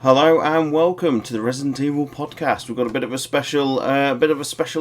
Hello and welcome to the Resident Evil podcast. We've got a bit of a special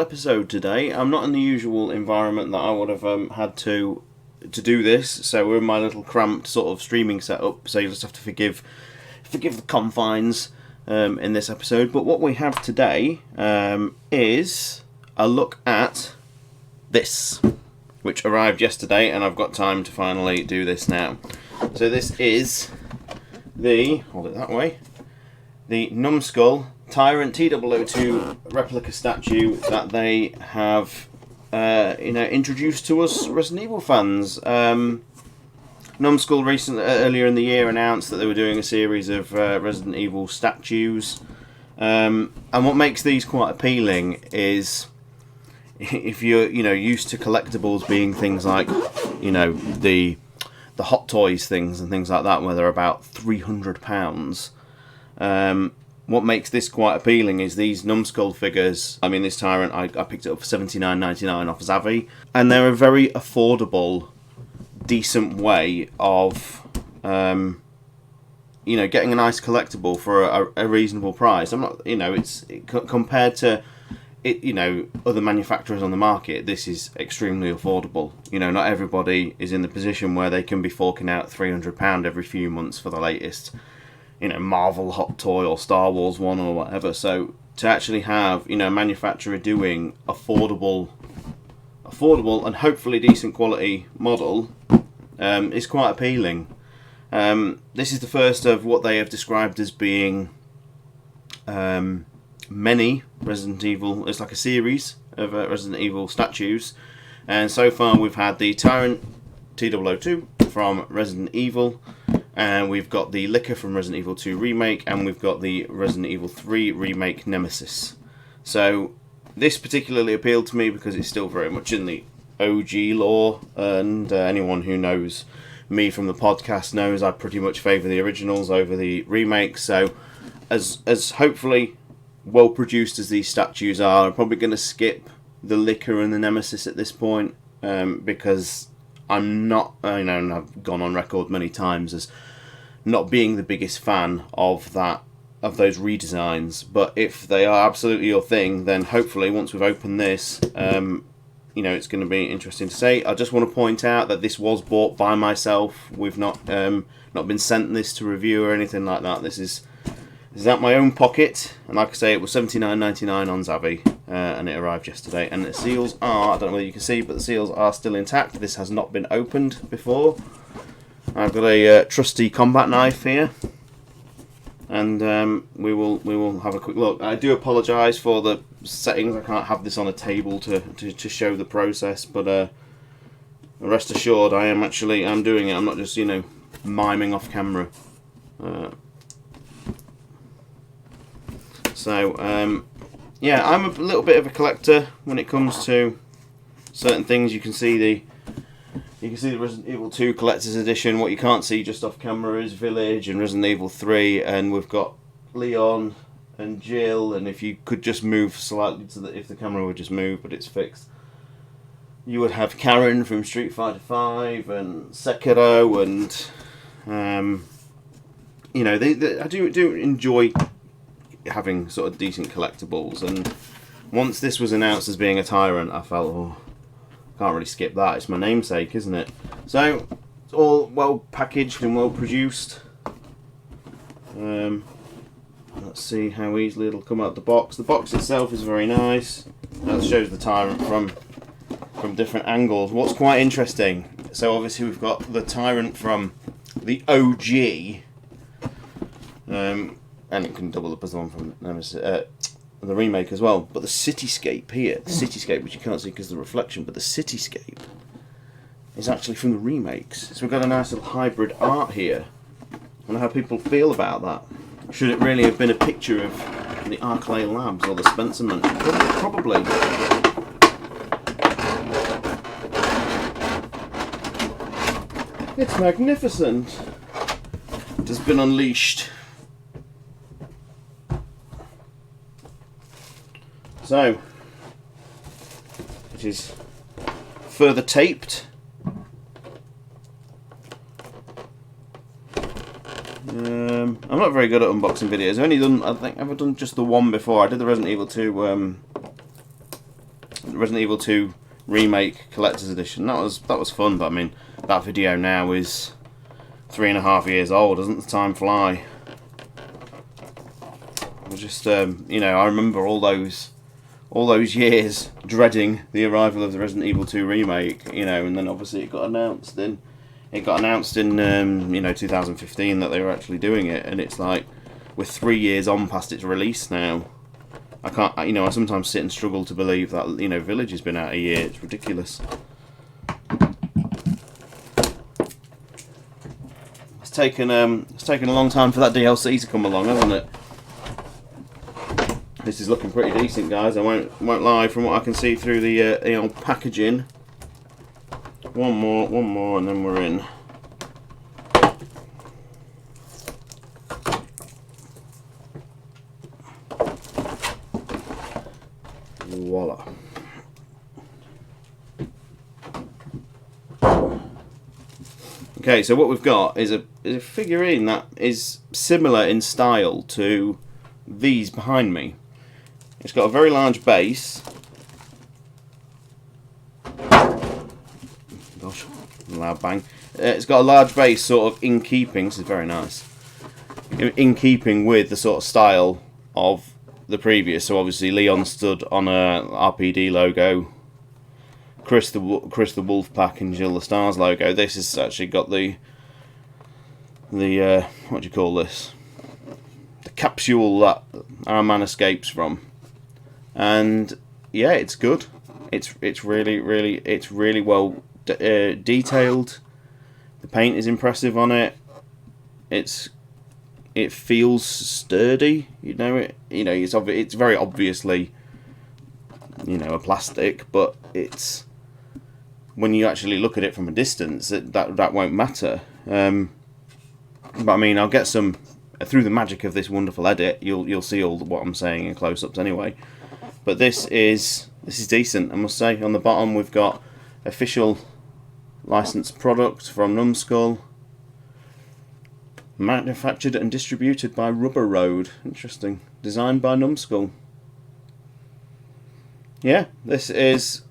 episode today. I'm not in the usual environment that I would have had to do this, so we're in my little cramped sort of streaming setup. So you just have to forgive the confines in this episode. But what we have today is a look at this, which arrived yesterday, and I've got time to finally do this now. So this is the Numskull Tyrant T-002 replica statue that they have introduced to us Resident Evil fans. Numskull earlier in the year announced that they were doing a series of Resident Evil statues, and what makes these quite appealing is if you're used to collectibles being things like the Hot Toys things and things like that, where they're about £300. What makes this quite appealing is these Numskull figures. I mean, this Tyrant, I picked it up for $79.99 off Zavvi, and they're a very affordable, decent way of getting a nice collectible for a reasonable price. I'm not, compared to other manufacturers on the market, this is extremely affordable. Not everybody is in the position where they can be forking out £300 every few months for the latest Marvel Hot Toy or Star Wars one or whatever. So to actually have a manufacturer doing affordable and hopefully decent quality model is quite appealing. This is the first of what they have described as being many Resident Evil. It's like a series of Resident Evil statues, and so far we've had the Tyrant T-002 from Resident Evil, and we've got the Licker from Resident Evil 2 Remake, and we've got the Resident Evil 3 Remake Nemesis. So this particularly appealed to me because it's still very much in the OG lore, and anyone who knows me from the podcast knows I pretty much favour the originals over the remakes. So as hopefully well produced as these statues are, I'm probably going to skip the Licker and the Nemesis at this point, because I'm not, and I've gone on record many times as not being the biggest fan of those redesigns. But if they are absolutely your thing, then hopefully once we've opened this, it's going to be interesting to say. I just want to point out that this was bought by myself. We've not been sent this to review or anything like that. This is out my own pocket, and like I say, it was $79.99 on Zavvi, and it arrived yesterday. And the seals are, I don't know whether you can see, but the seals are still intact. This has not been opened before. I've got a trusty combat knife here, and we will have a quick look. I do apologise for the settings. I can't have this on a table to show the process, but rest assured, I'm doing it. I'm not just miming off camera. So, I'm a little bit of a collector when it comes to certain things. You can see the Resident Evil 2 Collector's Edition. What you can't see just off camera is Village and Resident Evil 3, and we've got Leon and Jill, and if you could just move slightly if the camera would just move, but it's fixed, you would have Karen from Street Fighter 5 and Sekiro, and I do enjoy having sort of decent collectibles, and once this was announced as being a Tyrant, I felt, can't really skip that. It's my namesake, isn't it? So it's all well packaged and well produced. Let's see how easily it'll come out the box. The box itself is very nice. That shows the Tyrant from different angles. What's quite interesting, so obviously we've got the Tyrant from the OG, and it can double up as the one from the remake as well. But the cityscape here, which you can't see because of the reflection, but the cityscape is actually from the remakes. So we've got a nice little hybrid art here. I wonder how people feel about that. Should it really have been a picture of the Arclay Labs or the Spencer Mansion? Probably. It's magnificent. It has been unleashed. So, it is further taped. I'm not very good at unboxing videos. I've only done, I think I've done just the one before. I did the Resident Evil 2 remake collector's edition. That was fun, but I mean that video now is 3.5 years old. Doesn't the time fly? I just you know, I remember all those years dreading the arrival of the Resident Evil 2 remake, you know, and then obviously it got announced in you know, 2015 that they were actually doing it, and it's like we're 3 years on past its release now. I can't, you know, I sometimes sit and struggle to believe that, you know, Village has been out a year. It's ridiculous. It's taken a long time for that DLC to come along, hasn't it? This is looking pretty decent, guys. I won't lie, from what I can see through the old packaging. One more, and then we're in. Voila. Okay, so what we've got is a figurine that is similar in style to these behind me. It's got a very large base. Gosh, loud bang. It's got a large base, sort of in keeping. This is very nice. In keeping with the sort of style of the previous. So obviously Leon stood on a RPD logo. Chris the Wolfpack and Jill the Stars logo. This has actually got the what do you call this? The capsule that our man escapes from. And yeah, it's good. It's really well detailed. The paint is impressive on it. It feels sturdy. You know, it's very obviously, you know, a plastic, but it's, when you actually look at it from a distance, that won't matter. But I mean, I'll get some through the magic of this wonderful edit. You'll see all what I'm saying in close-ups anyway. But this is decent, I must say. On the bottom we've got official licensed product from Numskull. Manufactured and distributed by Rubber Road. Interesting. Designed by Numskull. Yeah, this is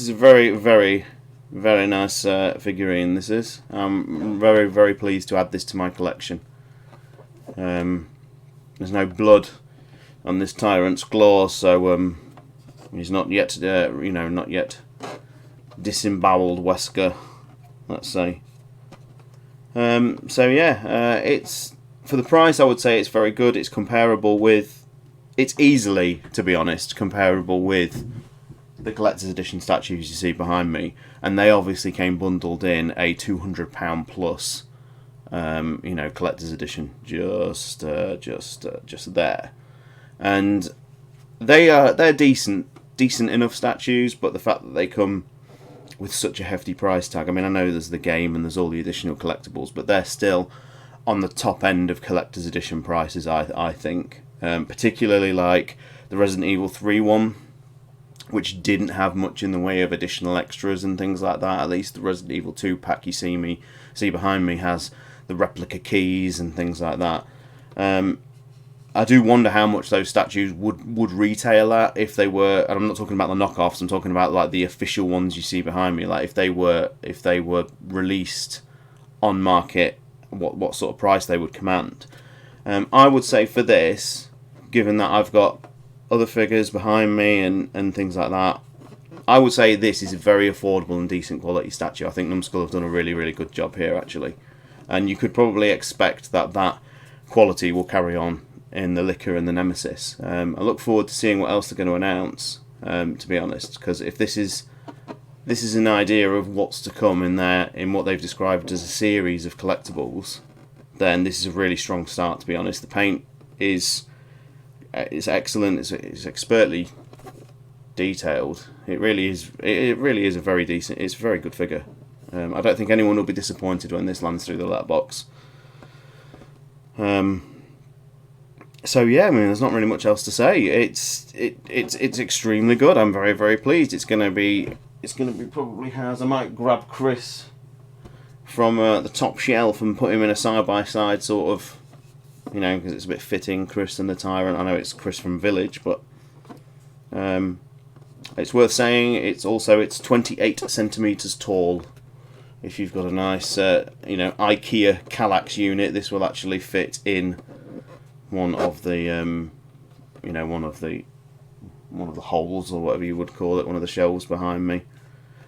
a very nice figurine. This is. I'm very pleased to add this to my collection. There's no blood on this Tyrant's claws, so he's not yet, you know, not yet disemboweled Wesker, let's say. So yeah, it's, for the price, I would say it's very good. It's comparable with, it's easily, to be honest, comparable with the collector's edition statues you see behind me, and they obviously came bundled in a £200 plus, you know, collector's edition, just there, and they're decent enough statues, but the fact that they come with such a hefty price tag, I mean, I know there's the game and there's all the additional collectibles, but they're still on the top end of collector's edition prices, I think. Particularly like the Resident Evil 3 one, which didn't have much in the way of additional extras and things like that. At least the Resident Evil 2 pack you see behind me has the replica keys and things like that. I do wonder how much those statues would retail at if they were, and I'm not talking about the knockoffs, I'm talking about like the official ones you see behind me, like if they were released on market, what sort of price they would command. I would say for this, given that I've got other figures behind me and things like that, I would say this is a very affordable and decent quality statue. I think Numskull have done a really good job here, actually, and you could probably expect that quality will carry on in the Licker and the Nemesis. I look forward to seeing what else they're going to announce, to be honest, because if this is an idea of what's to come in what they've described as a series of collectibles, then this is a really strong start, to be honest. The paint is excellent. It's expertly detailed. It really is a very decent, it's a very good figure. I don't think anyone will be disappointed when this lands through the letterbox. So yeah, I mean, there's not really much else to say. It's extremely good. I'm very pleased. It's gonna be probably has. I might grab Chris from the top shelf and put him in a side by side sort of you know, because it's a bit fitting, Chris and the Tyrant. I know it's Chris from Village, but it's worth saying it's 28 centimeters tall. If you've got a nice, you know, IKEA Kallax unit, this will actually fit in one of the, you know, one of the holes or whatever you would call it, one of the shelves behind me.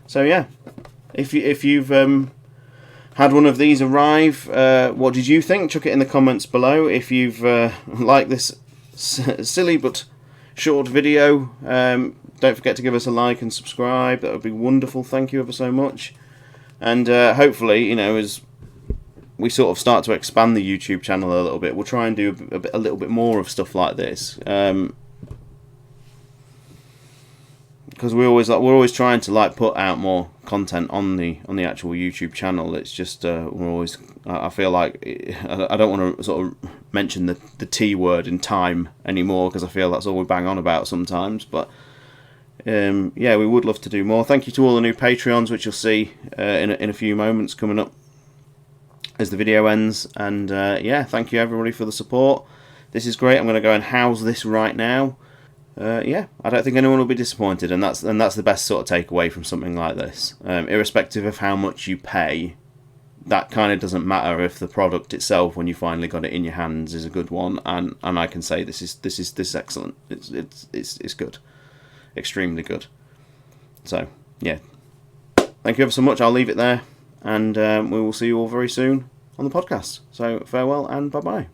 So yeah, if you've had one of these arrive, what did you think? Chuck it in the comments below. If you've liked this silly but short video, don't forget to give us a like and subscribe. That would be wonderful. Thank you ever so much. And hopefully, you know, as we sort of start to expand the YouTube channel a little bit, we'll try and do a little bit more of stuff like this. Because we're always trying to like put out more content on the actual YouTube channel. It's just I feel like I don't want to sort of mention the T word in time anymore, because I feel that's all we bang on about sometimes. But yeah, we would love to do more. Thank you to all the new Patreons, which you'll see in a few moments coming up as the video ends. And yeah, thank you everybody for the support. This is great. I'm going to go and house this right now. Yeah, I don't think anyone will be disappointed, and that's the best sort of takeaway from something like this. Irrespective of how much you pay, that kind of doesn't matter if the product itself, when you finally got it in your hands, is a good one. And I can say this is excellent. It's good, extremely good. So yeah, thank you ever so much. I'll leave it there, and we will see you all very soon on the podcast. So farewell and bye bye.